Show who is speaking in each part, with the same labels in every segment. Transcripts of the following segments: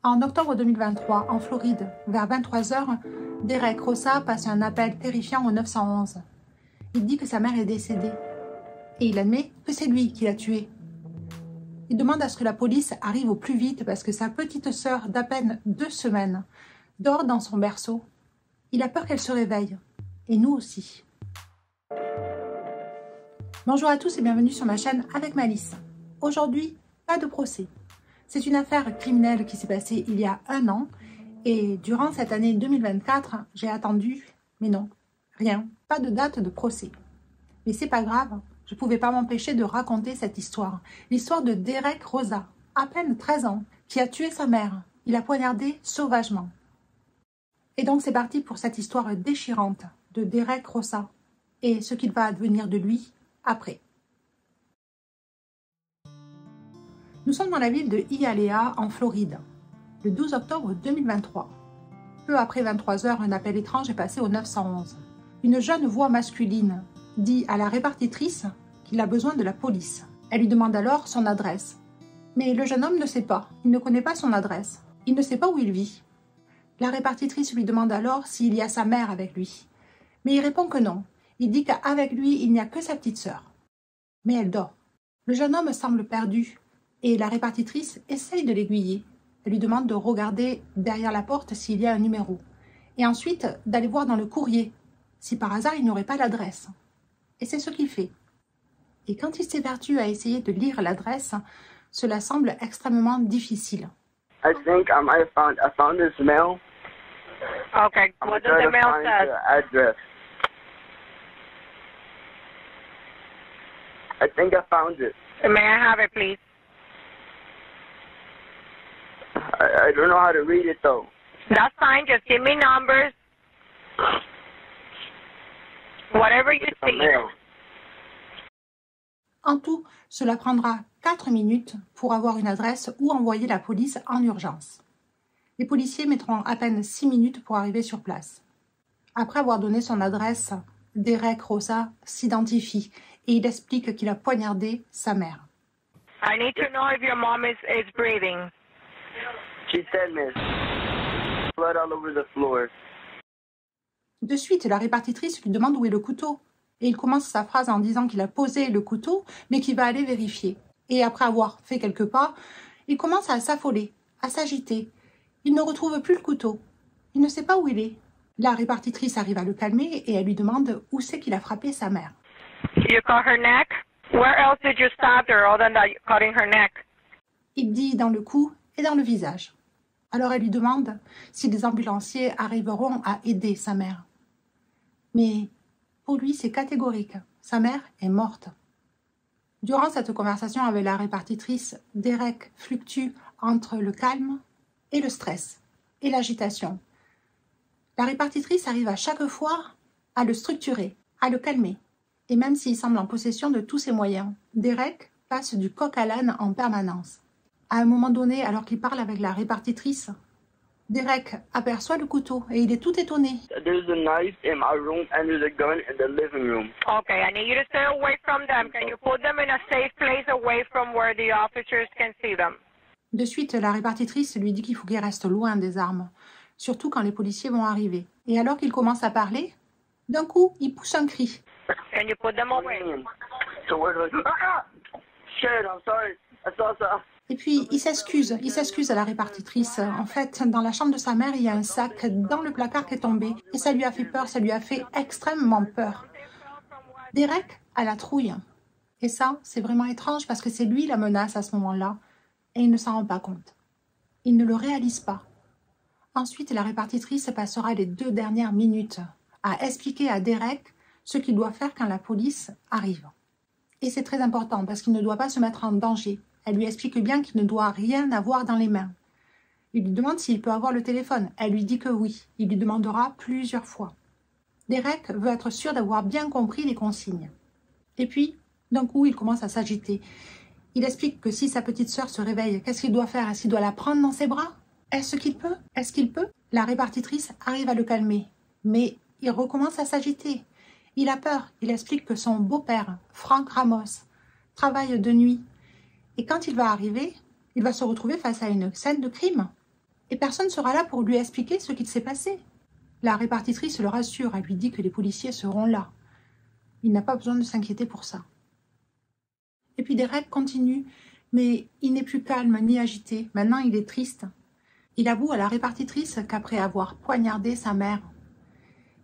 Speaker 1: En octobre 2023, en Floride, vers 23 h, Derek Rosa passe un appel terrifiant au 911. Il dit que sa mère est décédée et il admet que c'est lui qui l'a tuée. Il demande à ce que la police arrive au plus vite parce que sa petite sœur d'à peine 2 semaines dort dans son berceau. Il a peur qu'elle se réveille, et nous aussi. Bonjour à tous et bienvenue sur ma chaîne avec Malice. Aujourd'hui, pas de procès. C'est une affaire criminelle qui s'est passée il y a 1 an et durant cette année 2024, j'ai attendu, mais non, rien, pas de date de procès. Mais c'est pas grave, je pouvais pas m'empêcher de raconter cette histoire. L'histoire de Derek Rosa, à peine 13 ans, qui a tué sa mère. Il a poignardé sauvagement. Et donc c'est parti pour cette histoire déchirante de Derek Rosa et ce qu'il va advenir de lui après. Nous sommes dans la ville de Hialeah, en Floride, le 12 octobre 2023. Peu après 23 h, un appel étrange est passé au 911. Une jeune voix masculine dit à la répartitrice qu'il a besoin de la police. Elle lui demande alors son adresse. Mais le jeune homme ne sait pas, il ne connaît pas son adresse, il ne sait pas où il vit. La répartitrice lui demande alors s'il y a sa mère avec lui. Mais il répond que non, il dit qu'avec lui il n'y a que sa petite sœur. Mais elle dort. Le jeune homme semble perdu. Et la répartitrice essaye de l'aiguiller. Elle lui demande de regarder derrière la porte s'il y a un numéro. Et ensuite, d'aller voir dans le courrier, si par hasard il n'y aurait pas l'adresse. Et c'est ce qu'il fait. Et quand il s'évertue à essayer de lire l'adresse, cela semble extrêmement difficile.
Speaker 2: I think I found this mail.
Speaker 3: Okay, what does the mail say?
Speaker 2: Address. I think I found it.
Speaker 3: May I have it, please?
Speaker 2: I don't know how to read it though.
Speaker 3: That's fine. Just give me numbers. Whatever you
Speaker 2: A
Speaker 3: see.
Speaker 2: mail.
Speaker 1: En tout, cela prendra 4 minutes pour avoir une adresse ou envoyer la police en urgence. Les policiers mettront à peine 6 minutes pour arriver sur place. Après avoir donné son adresse, Derek Rosa s'identifie et il explique qu'il a poignardé sa mère.
Speaker 3: I need to know if your mom is breathing.
Speaker 2: She's dead, miss. Blood all over the floor.
Speaker 1: De suite, la répartitrice lui demande où est le couteau. Et il commence sa phrase en disant qu'il a posé le couteau, mais qu'il va aller vérifier. Et après avoir fait quelques pas, il commence à s'affoler, à s'agiter. Il ne retrouve plus le couteau. Il ne sait pas où il est. La répartitrice arrive à le calmer et elle lui demande où c'est qu'il a frappé sa mère.
Speaker 3: You cut her neck? Where else did you stab her other than cutting her neck?
Speaker 1: Il dit dans le cou et dans le visage. Alors elle lui demande si les ambulanciers arriveront à aider sa mère. Mais pour lui, c'est catégorique. Sa mère est morte. Durant cette conversation avec la répartitrice, Derek fluctue entre le calme et le stress et l'agitation. La répartitrice arrive à chaque fois à le structurer, à le calmer. Et même s'il semble en possession de tous ses moyens, Derek passe du coq à l'âne en permanence. À un moment donné, alors qu'il parle avec la répartitrice, Derek aperçoit le couteau et il est tout étonné.
Speaker 2: There's a knife in my room and there's a gun in the living room.
Speaker 3: Okay, I need you to stay away from them. Can you put them in a safe place away from where the officers can see them?
Speaker 1: De suite, la répartitrice lui dit qu'il faut qu'il reste loin des armes, surtout quand les policiers vont arriver. Et alors qu'il commence à parler, d'un coup, il pousse un cri.
Speaker 3: Can you put them away?
Speaker 2: So where do I... Ah! Shit, I'm sorry. I saw ça.
Speaker 1: Et puis, il s'excuse à la répartitrice. En fait, dans la chambre de sa mère, il y a un sac dans le placard qui est tombé. Et ça lui a fait peur, ça lui a fait extrêmement peur. Derek a la trouille. Et ça, c'est vraiment étrange parce que c'est lui la menace à ce moment-là. Et il ne s'en rend pas compte. Il ne le réalise pas. Ensuite, la répartitrice passera les 2 dernières minutes à expliquer à Derek ce qu'il doit faire quand la police arrive. Et c'est très important parce qu'il ne doit pas se mettre en danger. Elle lui explique bien qu'il ne doit rien avoir dans les mains. Il lui demande s'il peut avoir le téléphone. Elle lui dit que oui. Il lui demandera plusieurs fois. Derek veut être sûr d'avoir bien compris les consignes. Et puis, d'un coup, il commence à s'agiter. Il explique que si sa petite sœur se réveille, qu'est-ce qu'il doit faire? Est-ce qu'il doit la prendre dans ses bras? Est-ce qu'il peut? Est-ce qu'il peut? La répartitrice arrive à le calmer. Mais il recommence à s'agiter. Il a peur. Il explique que son beau-père, Frank Ramos, travaille de nuit. Et quand il va arriver, il va se retrouver face à une scène de crime. Et personne ne sera là pour lui expliquer ce qu'il s'est passé. La répartitrice le rassure, elle lui dit que les policiers seront là. Il n'a pas besoin de s'inquiéter pour ça. Et puis Derek continue, mais il n'est plus calme ni agité. Maintenant, il est triste. Il avoue à la répartitrice qu'après avoir poignardé sa mère,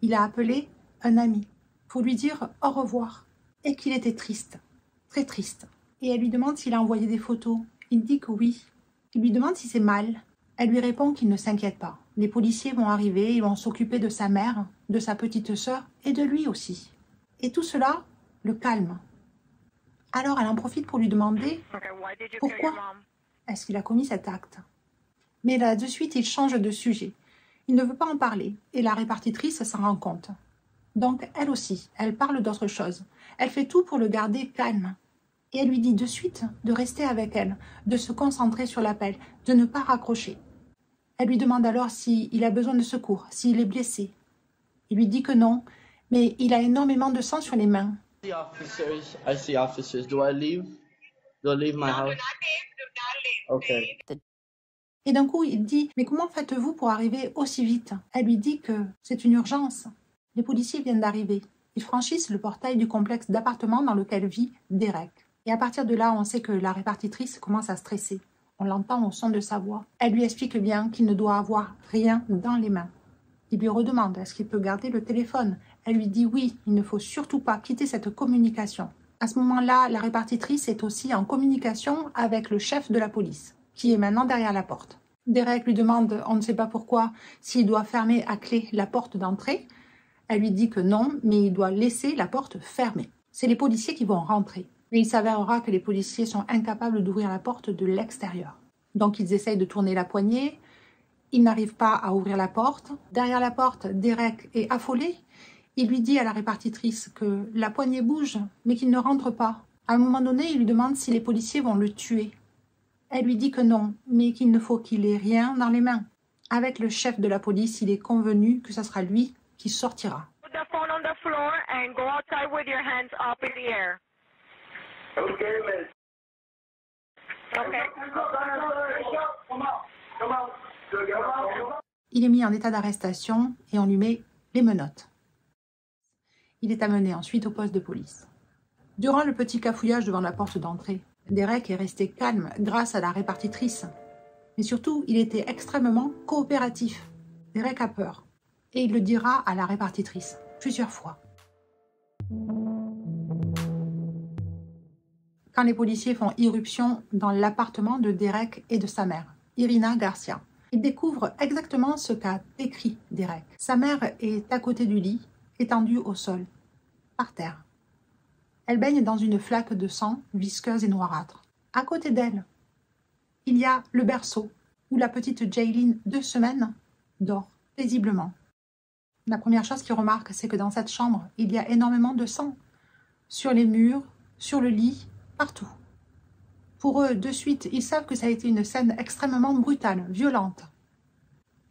Speaker 1: il a appelé un ami pour lui dire au revoir et qu'il était triste, très triste. Et elle lui demande s'il a envoyé des photos. Il dit que oui. Il lui demande si c'est mal. Elle lui répond qu'il ne s'inquiète pas. Les policiers vont arriver, ils vont s'occuper de sa mère, de sa petite sœur et de lui aussi. Et tout cela le calme. Alors elle en profite pour lui demander pourquoi est-ce qu'il a commis cet acte. Mais là, de suite, il change de sujet. Il ne veut pas en parler et la répartitrice s'en rend compte. Donc elle aussi, elle parle d'autre chose. Elle fait tout pour le garder calme. Et elle lui dit de suite de rester avec elle, de se concentrer sur l'appel, de ne pas raccrocher. Elle lui demande alors s'il a besoin de secours, s'il est blessé. Il lui dit que non, mais il a énormément de sang sur les mains.
Speaker 4: I see officers. Do I leave? Do I leave my house? Okay.
Speaker 1: Et d'un coup, il dit « Mais comment faites-vous pour arriver aussi vite ?» Elle lui dit que c'est une urgence. Les policiers viennent d'arriver. Ils franchissent le portail du complexe d'appartements dans lequel vit Derek. Et à partir de là, on sait que la répartitrice commence à stresser. On l'entend au son de sa voix. Elle lui explique bien qu'il ne doit avoir rien dans les mains. Il lui redemande est-ce qu'il peut garder le téléphone. Elle lui dit oui, il ne faut surtout pas quitter cette communication. À ce moment-là, la répartitrice est aussi en communication avec le chef de la police, qui est maintenant derrière la porte. Derek lui demande, on ne sait pas pourquoi, s'il doit fermer à clé la porte d'entrée. Elle lui dit que non, mais il doit laisser la porte fermée. C'est les policiers qui vont rentrer. Mais il s'avérera que les policiers sont incapables d'ouvrir la porte de l'extérieur. Donc ils essayent de tourner la poignée. Ils n'arrivent pas à ouvrir la porte. Derrière la porte, Derek est affolé. Il lui dit à la répartitrice que la poignée bouge, mais qu'il ne rentre pas. À un moment donné, il lui demande si les policiers vont le tuer. Elle lui dit que non, mais qu'il ne faut qu'il ait rien dans les mains. Avec le chef de la police, il est convenu que ce sera lui qui sortira.
Speaker 3: Put the phone on the floor and go outside with your hands up in the air.
Speaker 2: Okay, miss.
Speaker 3: Okay.
Speaker 1: Il est mis en état d'arrestation et on lui met les menottes. Il est amené ensuite au poste de police. Durant le petit cafouillage devant la porte d'entrée, Derek est resté calme grâce à la répartitrice. Mais surtout, il était extrêmement coopératif. Derek a peur. Et il le dira à la répartitrice plusieurs fois. Quand les policiers font irruption dans l'appartement de Derek et de sa mère, Irina Garcia, ils découvrent exactement ce qu'a décrit Derek. Sa mère est à côté du lit, étendue au sol, par terre. Elle baigne dans une flaque de sang visqueuse et noirâtre. À côté d'elle, il y a le berceau où la petite Jaylin, 2 semaines, dort paisiblement. La première chose qu'ils remarquent, c'est que dans cette chambre, il y a énormément de sang. Sur les murs, sur le lit, partout. Pour eux, de suite, ils savent que ça a été une scène extrêmement brutale, violente.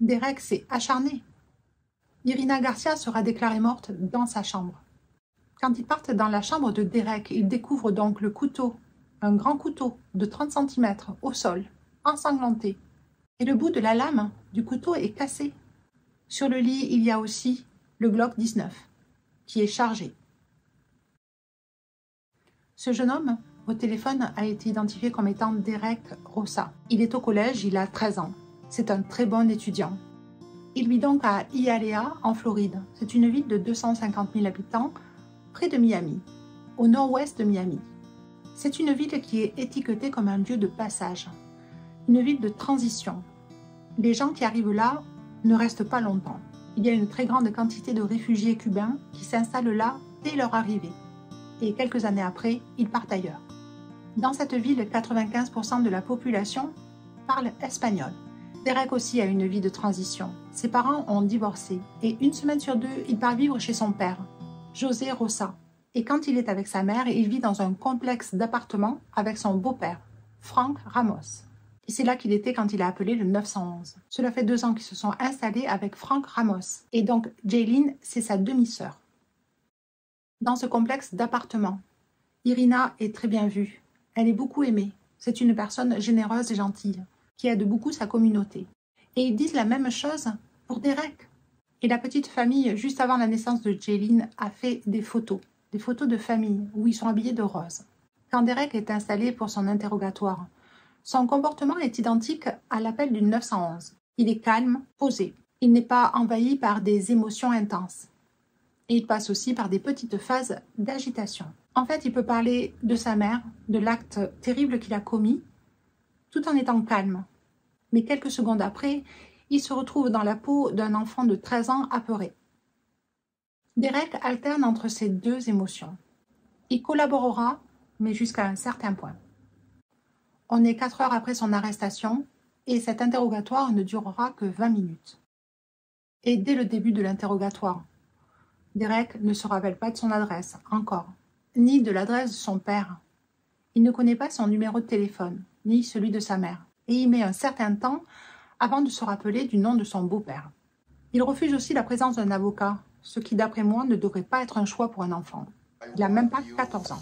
Speaker 1: Derek s'est acharné. Irina Garcia sera déclarée morte dans sa chambre. Quand ils partent dans la chambre de Derek, ils découvrent donc le couteau, un grand couteau de 30 cm au sol, ensanglanté. Et le bout de la lame du couteau est cassé. Sur le lit, il y a aussi le Glock 19, qui est chargé. Ce jeune homme, au téléphone, a été identifié comme étant Derek Rosa. Il est au collège, il a 13 ans. C'est un très bon étudiant. Il vit donc à Hialeah, en Floride. C'est une ville de 250 000 habitants, près de Miami, au nord-ouest de Miami. C'est une ville qui est étiquetée comme un lieu de passage, une ville de transition. Les gens qui arrivent là ne restent pas longtemps. Il y a une très grande quantité de réfugiés cubains qui s'installent là dès leur arrivée. Et quelques années après, ils partent ailleurs. Dans cette ville, 95% de la population parle espagnol. Derek aussi a une vie de transition. Ses parents ont divorcé et 1 semaine sur 2, il part vivre chez son père, José Rosa. Et quand il est avec sa mère, il vit dans un complexe d'appartements avec son beau-père, Frank Ramos. Et c'est là qu'il était quand il a appelé le 911. Cela fait 2 ans qu'ils se sont installés avec Frank Ramos. Et donc, Jaylin, c'est sa demi-sœur. Dans ce complexe d'appartements, Irina est très bien vue. Elle est beaucoup aimée. C'est une personne généreuse et gentille, qui aide beaucoup sa communauté. Et ils disent la même chose pour Derek. Et la petite famille, juste avant la naissance de Jaylin, a fait des photos de famille où ils sont habillés de rose. Quand Derek est installé pour son interrogatoire, son comportement est identique à l'appel du 911. Il est calme, posé. Il n'est pas envahi par des émotions intenses. Et il passe aussi par des petites phases d'agitation. En fait, il peut parler de sa mère, de l'acte terrible qu'il a commis, tout en étant calme. Mais quelques secondes après, il se retrouve dans la peau d'un enfant de 13 ans apeuré. Derek alterne entre ces deux émotions. Il collaborera, mais jusqu'à un certain point. On est 4 heures après son arrestation et cet interrogatoire ne durera que 20 minutes. Et dès le début de l'interrogatoire, Derek ne se rappelle pas de son adresse, encore, ni de l'adresse de son père. Il ne connaît pas son numéro de téléphone, ni celui de sa mère, et il met un certain temps avant de se rappeler du nom de son beau-père. Il refuse aussi la présence d'un avocat, ce qui, d'après moi, ne devrait pas être un choix pour un enfant. Il n'a même pas 14 ans.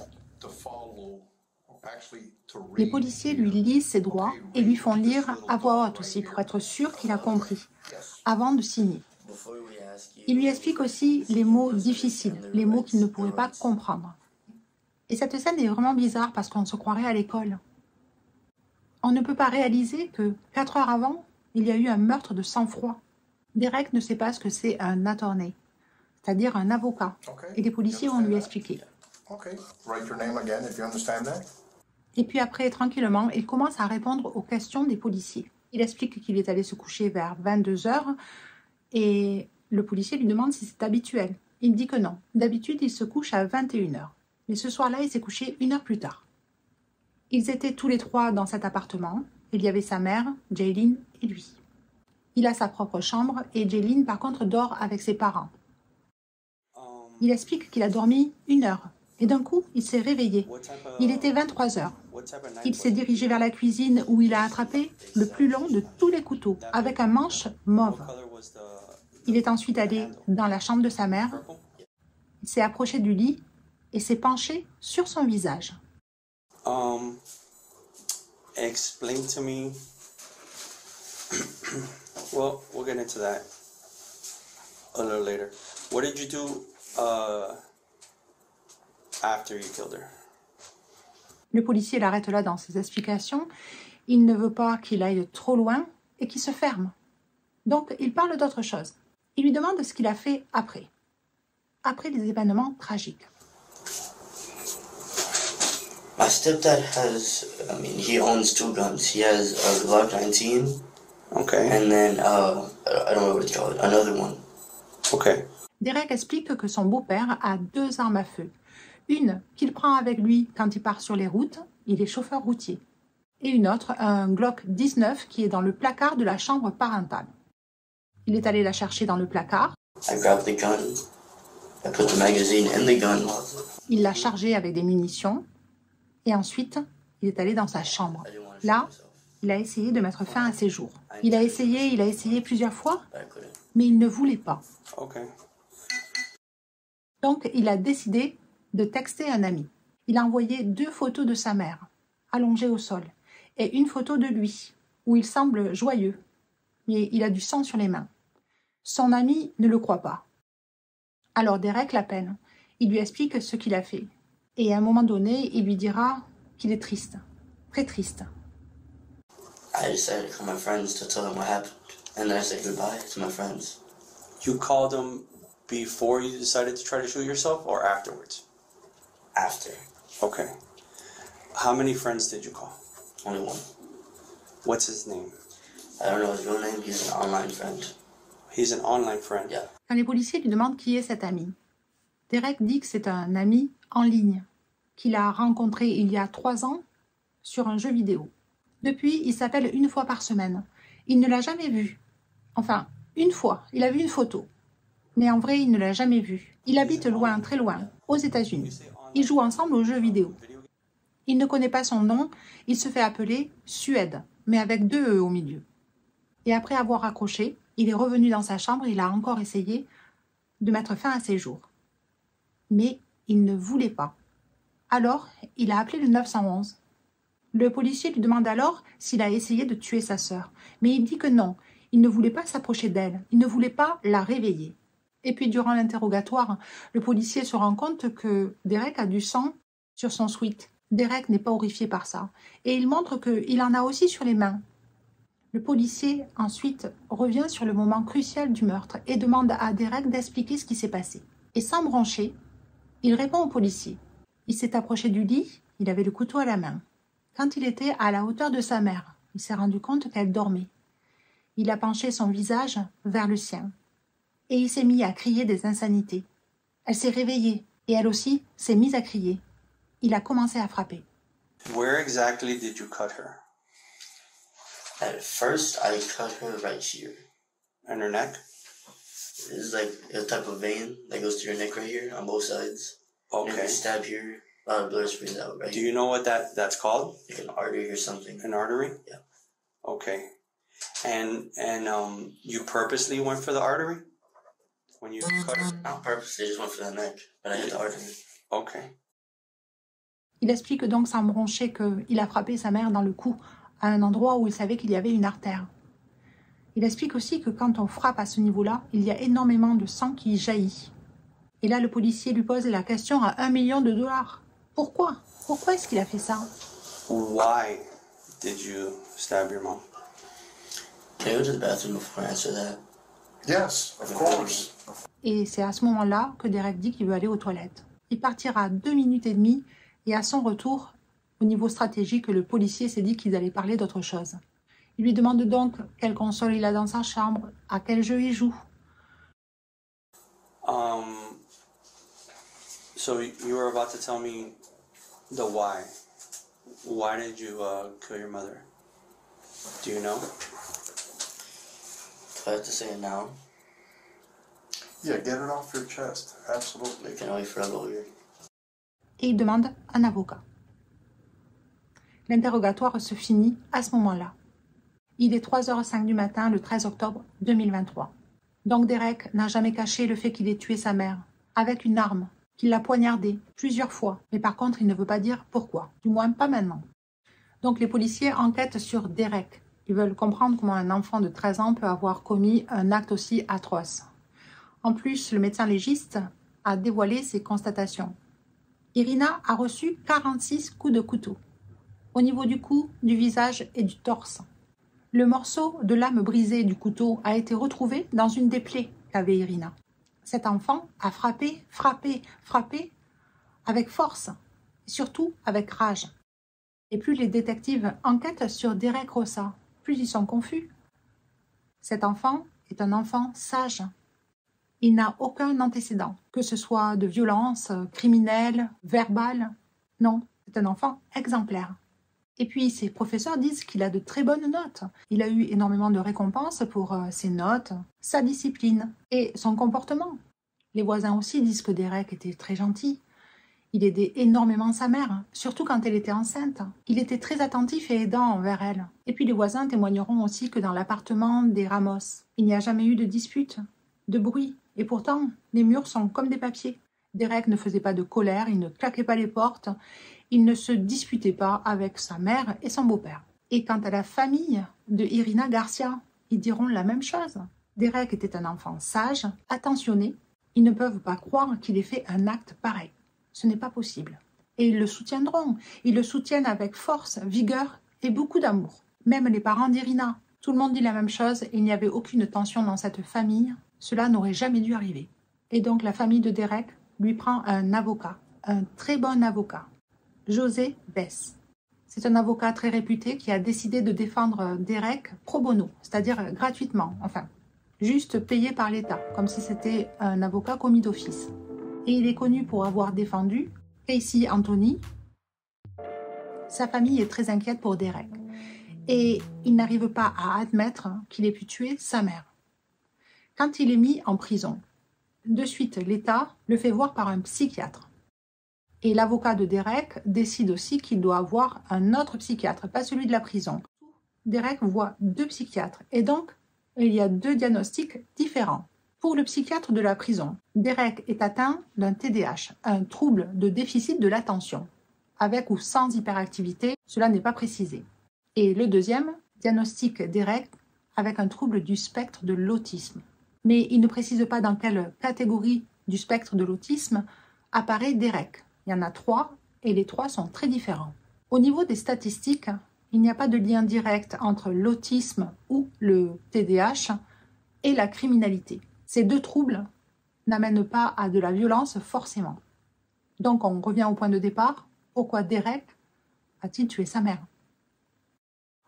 Speaker 1: Les policiers lui lisent ses droits et lui font lire à voix haute aussi, pour être sûr qu'il a compris, avant de signer. Il lui explique aussi les mots difficiles, les mots qu'il ne pourrait pas comprendre. Et cette scène est vraiment bizarre parce qu'on se croirait à l'école. On ne peut pas réaliser que 4 heures avant, il y a eu un meurtre de sang-froid. Derek ne sait pas ce que c'est un attorney, c'est-à-dire un avocat, et les policiers vont lui expliquer. Et puis après, tranquillement, il commence à répondre aux questions des policiers. Il explique qu'il est allé se coucher vers 22 heures et le policier lui demande si c'est habituel. Il dit que non. D'habitude, il se couche à 21 heures. Mais ce soir-là, il s'est couché 1 heure plus tard. Ils étaient tous les 3 dans cet appartement. Il y avait sa mère, Jaylin et lui. Il a sa propre chambre et Jaylin, par contre, dort avec ses parents. Il explique qu'il a dormi 1 heure. Et d'un coup, il s'est réveillé. Il était 23 heures. Il s'est dirigé vers la cuisine où il a attrapé le plus long de tous les couteaux, avec un manche mauve. Il est ensuite allé dans la chambre de sa mère. Il s'est approché du lit et s'est penché sur son visage.
Speaker 5: Explain to me. Well, we'll get into that a little later. What did you do after you killed her?
Speaker 1: Le policier l'arrête là dans ses explications. Il ne veut pas qu'il aille trop loin et qu'il se ferme. Donc, il parle d'autre chose. Il lui demande ce qu'il a fait après les événements tragiques.
Speaker 6: My stepdad he owns 2 guns. He has a Glock 19.
Speaker 5: Okay.
Speaker 6: And then, I don't know what it's called, another one.
Speaker 5: Okay.
Speaker 1: Derek explique que son beau-père a 2 armes à feu. Une qu'il prend avec lui quand il part sur les routes, il est chauffeur routier. Et une autre, un Glock 19 qui est dans le placard de la chambre parentale. Il est allé la chercher dans le placard.
Speaker 6: I grabbed the gun. I put the magazine in the gun.
Speaker 1: Il l'a chargé avec des munitions. Et ensuite, il est allé dans sa chambre. Là, il a essayé de mettre fin à ses jours. Il a essayé plusieurs fois, mais il ne voulait pas.
Speaker 5: Okay.
Speaker 1: Donc, il a décidé de texter un ami. Il a envoyé 2 photos de sa mère, allongée au sol, et une photo de lui, où il semble joyeux, mais il a du sang sur les mains. Son ami ne le croit pas. Alors Derek l'appelle. Il lui explique ce qu'il a fait. Et à un moment donné, il lui dira qu'il est triste, très triste.
Speaker 6: I decided to call my friends to tell them what happened. And then I said goodbye to my friends.
Speaker 5: You called them before you decided to try to shoot yourself or afterwards?
Speaker 6: After.
Speaker 5: Okay. How many friends did you call?
Speaker 6: Only one.
Speaker 5: What's his name?
Speaker 6: I don't know his real name. He's an online friend.
Speaker 5: He's an online friend?
Speaker 6: Yeah.
Speaker 1: Quand les policiers lui demandent qui est cet ami, Derek dit que c'est un ami en ligne, qu'il a rencontré il y a 3 ans sur un jeu vidéo. Depuis, il s'appelle 1 fois par semaine. Il ne l'a jamais vu. Enfin, 1 fois, il a vu une photo. Mais en vrai, il ne l'a jamais vu. Il habite loin, très loin, aux États-Unis. Ils jouent ensemble aux jeux vidéo. Il ne connaît pas son nom, il se fait appeler Suède, mais avec 2 E au milieu. Et après avoir raccroché, il est revenu dans sa chambre et il a encore essayé de mettre fin à ses jours. Mais il ne voulait pas. Alors, il a appelé le 911. Le policier lui demande alors s'il a essayé de tuer sa sœur. Mais il dit que non, Il ne voulait pas s'approcher d'elle, il ne voulait pas la réveiller. Et puis durant l'interrogatoire, le policier se rend compte que Derek a du sang sur son sweat. Derek n'est pas horrifié par ça. Et il montre qu'il en a aussi sur les mains. Le policier ensuite revient sur le moment crucial du meurtre et demande à Derek d'expliquer ce qui s'est passé. Et sans broncher, il répond au policier. Il s'est approché du lit, il avait le couteau à la main. Quand il était à la hauteur de sa mère, il s'est rendu compte qu'elle dormait. Il a penché son visage vers le sien. Et il s'est mis à crier des insanités. Elle s'est réveillée et elle aussi s'est mise à crier. Il a commencé à frapper.
Speaker 5: Where exactly did you cut her?
Speaker 6: At first, I cut her right here.
Speaker 5: In her neck?
Speaker 6: It's like a type of vein that goes to your neck right here on both sides. And
Speaker 5: Okay.
Speaker 6: you stab here, a lot of blood sprays out right
Speaker 5: Do
Speaker 6: here.
Speaker 5: you know what that's called?
Speaker 6: Like an artery or something.
Speaker 5: An artery?
Speaker 6: Yeah.
Speaker 5: Okay. And you purposely went for the artery? When you cut her?
Speaker 6: Not purposely, I just went for the neck, but I hit the artery.
Speaker 5: Okay.
Speaker 1: Il explique donc sans broncher qu'il a frappé sa mère dans le cou, à un endroit où il savait qu'il y avait une artère. Il explique aussi que quand on frappe à ce niveau-là, il y a énormément de sang qui jaillit. Et là, le policier lui pose la question à $1 million. Pourquoi? Pourquoi est-ce qu'il a fait ça?
Speaker 5: Why did you stab your mom?
Speaker 6: Can I go to the bathroom before I answer that?
Speaker 7: Yes, of course.
Speaker 1: Et c'est à ce moment-là que Derek dit qu'il veut aller aux toilettes. Il partira 2 minutes et demie et à son retour, au niveau stratégique, le policier s'est dit qu'ils allaient parler d'autre chose. Il lui demande donc quelle console il a dans sa chambre, à quel jeu il joue.
Speaker 5: So you were about to tell me the why. Why did you kill your mother? Do you know?
Speaker 6: Do I have to say it now?
Speaker 7: Yeah, get it off your chest.
Speaker 6: I
Speaker 7: Absolutely.
Speaker 6: can wait for a lawyer.
Speaker 1: Et il demande un avocat. L'interrogatoire se finit à ce moment-là. Il est 3h05 du matin, le 13 octobre 2023. Donc Derek n'a jamais caché le fait qu'il ait tué sa mère, avec une arme, qu'il l'a poignardée plusieurs fois. Mais par contre, il ne veut pas dire pourquoi, du moins pas maintenant. Donc les policiers enquêtent sur Derek. Ils veulent comprendre comment un enfant de 13 ans peut avoir commis un acte aussi atroce. En plus, le médecin légiste a dévoilé ses constatations. Irina a reçu 46 coups de couteau, au niveau du cou, du visage et du torse. Le morceau de lame brisée du couteau a été retrouvé dans une des plaies qu'avait Irina. Cet enfant a frappé, avec force, et surtout avec rage. Et plus les détectives enquêtent sur Derek Rossa, plus ils sont confus. Cet enfant est un enfant sage. Il n'a aucun antécédent, que ce soit de violence criminelle, verbale. Non, c'est un enfant exemplaire. Et puis, ses professeurs disent qu'il a de très bonnes notes. Il a eu énormément de récompenses pour ses notes, sa discipline et son comportement. Les voisins aussi disent que Derek était très gentil. Il aidait énormément sa mère, surtout quand elle était enceinte. Il était très attentif et aidant envers elle. Et puis les voisins témoigneront aussi que dans l'appartement des Ramos, il n'y a jamais eu de dispute, de bruit. Et pourtant, les murs sont comme des papiers. Derek ne faisait pas de colère, il ne claquait pas les portes, il ne se disputait pas avec sa mère et son beau-père. Et quant à la famille de Irina Garcia, ils diront la même chose. Derek était un enfant sage, attentionné. Ils ne peuvent pas croire qu'il ait fait un acte pareil. Ce n'est pas possible. Et ils le soutiendront. Ils le soutiennent avec force, vigueur et beaucoup d'amour. Même les parents d'Irina. Tout le monde dit la même chose et il n'y avait aucune tension dans cette famille. Cela n'aurait jamais dû arriver. Et donc la famille de Derek lui prend un avocat, un très bon avocat, José Bess. C'est un avocat très réputé qui a décidé de défendre Derek pro bono, c'est-à-dire gratuitement, enfin, juste payé par l'État, comme si c'était un avocat commis d'office. Et il est connu pour avoir défendu Casey Anthony. Sa famille est très inquiète pour Derek. Et il n'arrive pas à admettre qu'il ait pu tuer sa mère. Quand il est mis en prison, de suite, l'État le fait voir par un psychiatre. Et l'avocat de Derek décide aussi qu'il doit avoir un autre psychiatre, pas celui de la prison. Derek voit 2 psychiatres et donc il y a 2 diagnostics différents. Pour le psychiatre de la prison, Derek est atteint d'un TDAH, un trouble de déficit de l'attention. Avec ou sans hyperactivité, cela n'est pas précisé. Et le deuxième diagnostic Derek avec un trouble du spectre de l'autisme. Mais il ne précise pas dans quelle catégorie du spectre de l'autisme apparaît Derek. Il y en a 3 et les 3 sont très différents. Au niveau des statistiques, il n'y a pas de lien direct entre l'autisme ou le TDAH et la criminalité. Ces 2 troubles n'amènent pas à de la violence forcément. Donc on revient au point de départ. Pourquoi Derek a-t-il tué sa mère?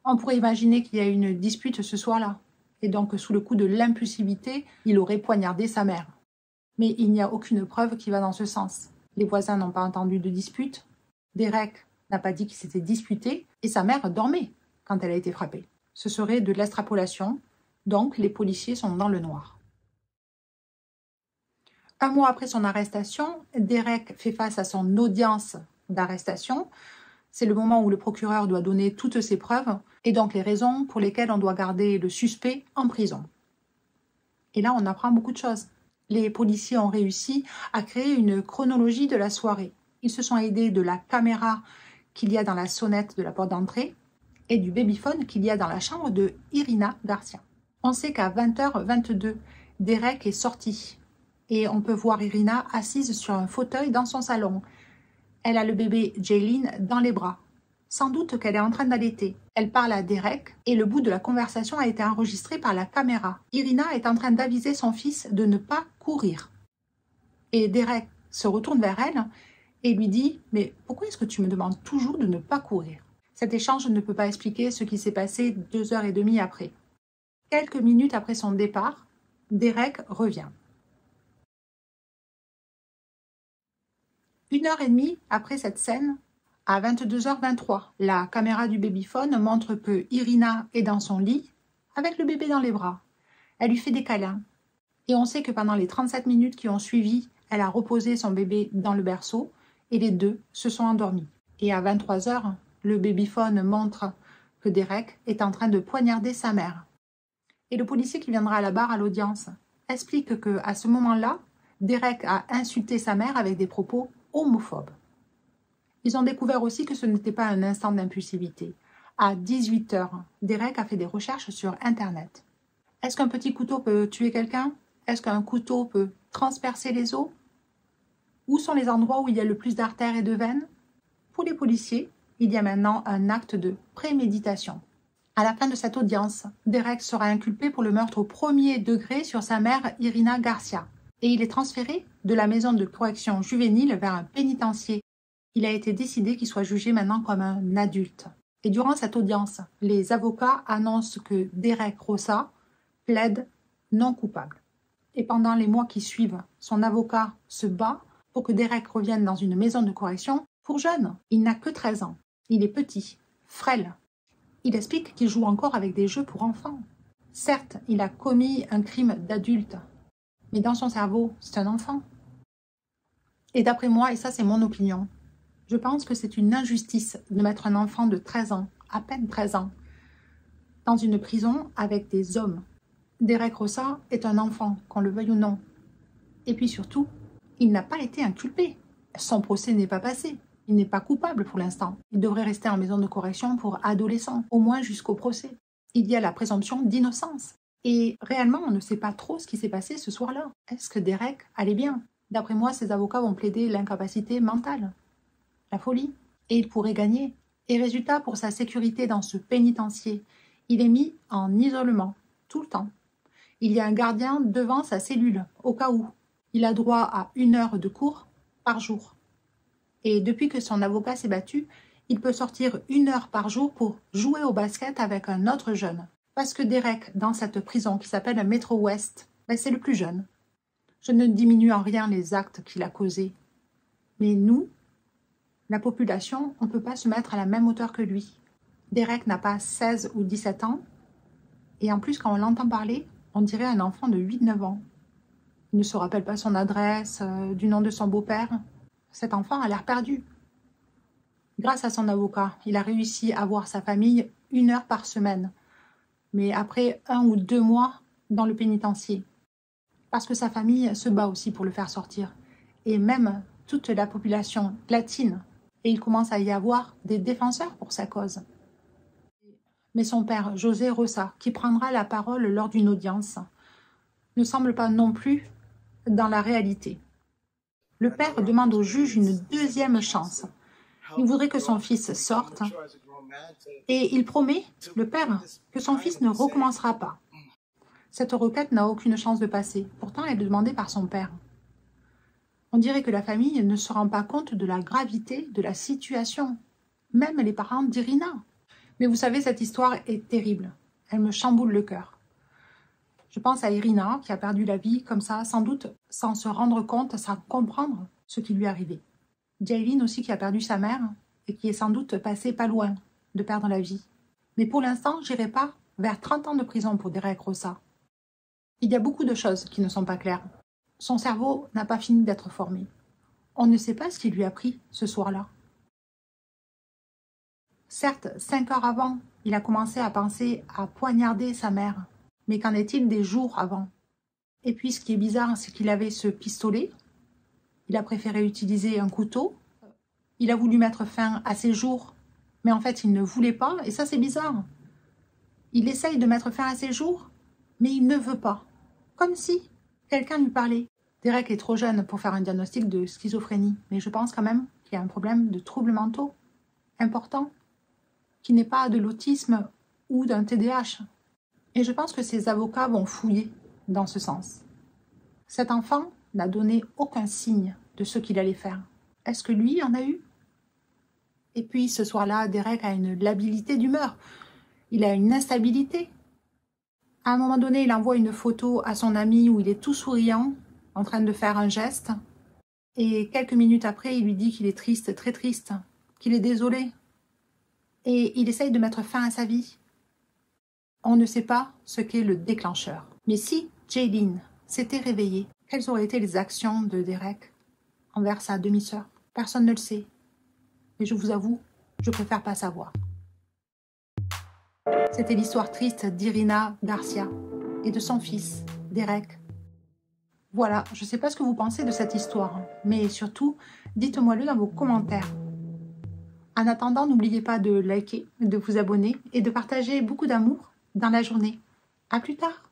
Speaker 1: On pourrait imaginer qu'il y a une dispute ce soir-là, et donc sous le coup de l'impulsivité, il aurait poignardé sa mère. Mais il n'y a aucune preuve qui va dans ce sens. Les voisins n'ont pas entendu de dispute, Derek n'a pas dit qu'il s'était disputé, et sa mère dormait quand elle a été frappée. Ce serait de l'extrapolation, donc les policiers sont dans le noir. Un mois après son arrestation, Derek fait face à son audience d'arrestation. C'est le moment où le procureur doit donner toutes ses preuves et donc les raisons pour lesquelles on doit garder le suspect en prison. Et là, on apprend beaucoup de choses. Les policiers ont réussi à créer une chronologie de la soirée. Ils se sont aidés de la caméra qu'il y a dans la sonnette de la porte d'entrée et du babyphone qu'il y a dans la chambre de Irina Garcia. On sait qu'à 20h22, Derek est sorti et on peut voir Irina assise sur un fauteuil dans son salon. Elle a le bébé Jaylin dans les bras. Sans doute qu'elle est en train d'allaiter. Elle parle à Derek et le bout de la conversation a été enregistré par la caméra. Irina est en train d'aviser son fils de ne pas courir. Et Derek se retourne vers elle et lui dit « Mais pourquoi est-ce que tu me demandes toujours de ne pas courir ?» Cet échange ne peut pas expliquer ce qui s'est passé 2h30 après. Quelques minutes après son départ, Derek revient. 1h30 après cette scène, à 22h23, la caméra du babyphone montre que Irina est dans son lit avec le bébé dans les bras. Elle lui fait des câlins. Et on sait que pendant les 37 minutes qui ont suivi, elle a reposé son bébé dans le berceau et les deux se sont endormis. Et à 23h, le babyphone montre que Derek est en train de poignarder sa mère. Et le policier qui viendra à la barre à l'audience explique qu'à ce moment-là, Derek a insulté sa mère avec des propos homophobes. Ils ont découvert aussi que ce n'était pas un instant d'impulsivité. À 18h, Derek a fait des recherches sur Internet. Est-ce qu'un petit couteau peut tuer quelqu'un? Est-ce qu'un couteau peut transpercer les os? Où sont les endroits où il y a le plus d'artères et de veines? Pour les policiers, il y a maintenant un acte de préméditation. À la fin de cette audience, Derek sera inculpé pour le meurtre au premier degré sur sa mère Irina Garcia. Et il est transféré de la maison de correction juvénile vers un pénitencier. Il a été décidé qu'il soit jugé maintenant comme un adulte. Et durant cette audience, les avocats annoncent que Derek Rosa plaide non coupable. Et pendant les mois qui suivent, son avocat se bat pour que Derek revienne dans une maison de correction pour jeunes. Il n'a que 13 ans. Il est petit, frêle. Il explique qu'il joue encore avec des jeux pour enfants. Certes, il a commis un crime d'adulte, mais dans son cerveau, c'est un enfant. Et d'après moi, et ça c'est mon opinion, je pense que c'est une injustice de mettre un enfant de 13 ans, à peine 13 ans, dans une prison avec des hommes. Derek Rosa est un enfant, qu'on le veuille ou non. Et puis surtout, il n'a pas été inculpé. Son procès n'est pas passé. Il n'est pas coupable pour l'instant. Il devrait rester en maison de correction pour adolescents, au moins jusqu'au procès. Il y a la présomption d'innocence. Et réellement, on ne sait pas trop ce qui s'est passé ce soir-là. Est-ce que Derek allait bien? D'après moi, ses avocats vont plaider l'incapacité mentale, la folie, et il pourrait gagner. Et résultat, pour sa sécurité dans ce pénitencier, il est mis en isolement, tout le temps. Il y a un gardien devant sa cellule, au cas où. Il a droit à 1 heure de cours par jour. Et depuis que son avocat s'est battu, il peut sortir 1 heure par jour pour jouer au basket avec un autre jeune. Parce que Derek, dans cette prison qui s'appelle Metro West, c'est le plus jeune. Je ne diminue en rien les actes qu'il a causés. Mais nous, la population, on ne peut pas se mettre à la même hauteur que lui. Derek n'a pas 16 ou 17 ans. Et en plus, quand on l'entend parler, on dirait un enfant de 8-9 ans. Il ne se rappelle pas son adresse, du nom de son beau-père. Cet enfant a l'air perdu. Grâce à son avocat, il a réussi à voir sa famille 1 heure par semaine. Mais après 1 ou 2 mois dans le pénitencier. Parce que sa famille se bat aussi pour le faire sortir. Et même toute la population latine. Et il commence à y avoir des défenseurs pour sa cause. Mais son père, José Rosa, qui prendra la parole lors d'une audience, ne semble pas non plus dans la réalité. Le père demande au juge une deuxième chance. Il voudrait que son fils sorte et il promet, le père, que son fils ne recommencera pas. Cette requête n'a aucune chance de passer. Pourtant, elle est demandée par son père. On dirait que la famille ne se rend pas compte de la gravité de la situation. Même les parents d'Irina. Mais vous savez, cette histoire est terrible. Elle me chamboule le cœur. Je pense à Irina, qui a perdu la vie comme ça, sans doute sans se rendre compte, sans comprendre ce qui lui est arrivé. Jaylin aussi, qui a perdu sa mère et qui est sans doute passée pas loin de perdre la vie. Mais pour l'instant, j'irai pas vers 30 ans de prison pour Derek Rosa. Il y a beaucoup de choses qui ne sont pas claires. Son cerveau n'a pas fini d'être formé. On ne sait pas ce qui lui a pris ce soir-là. Certes, 5 heures avant, il a commencé à penser à poignarder sa mère. Mais qu'en est-il des jours avant? Et puis, ce qui est bizarre, c'est qu'il avait ce pistolet. Il a préféré utiliser un couteau. Il a voulu mettre fin à ses jours, mais en fait, il ne voulait pas. Et ça, c'est bizarre. Il essaye de mettre fin à ses jours, mais il ne veut pas. Comme si quelqu'un lui parlait. Derek est trop jeune pour faire un diagnostic de schizophrénie, mais je pense quand même qu'il y a un problème de troubles mentaux important, qui n'est pas de l'autisme ou d'un TDAH. Et je pense que ses avocats vont fouiller dans ce sens. Cet enfant n'a donné aucun signe de ce qu'il allait faire. Est-ce que lui en a eu? Et puis ce soir-là, Derek a une labilité d'humeur. Il a une instabilité. À un moment donné, il envoie une photo à son ami où il est tout souriant, en train de faire un geste. Et quelques minutes après, il lui dit qu'il est triste, très triste, qu'il est désolé. Et il essaye de mettre fin à sa vie. On ne sait pas ce qu'est le déclencheur. Mais si Jaylin s'était réveillée, quelles auraient été les actions de Derek envers sa demi-sœur? Personne ne le sait. Et je vous avoue, je préfère pas savoir. C'était l'histoire triste d'Irina Garcia et de son fils, Derek. Voilà, je ne sais pas ce que vous pensez de cette histoire, mais surtout, dites-moi-le dans vos commentaires. En attendant, n'oubliez pas de liker, de vous abonner et de partager beaucoup d'amour dans la journée. À plus tard!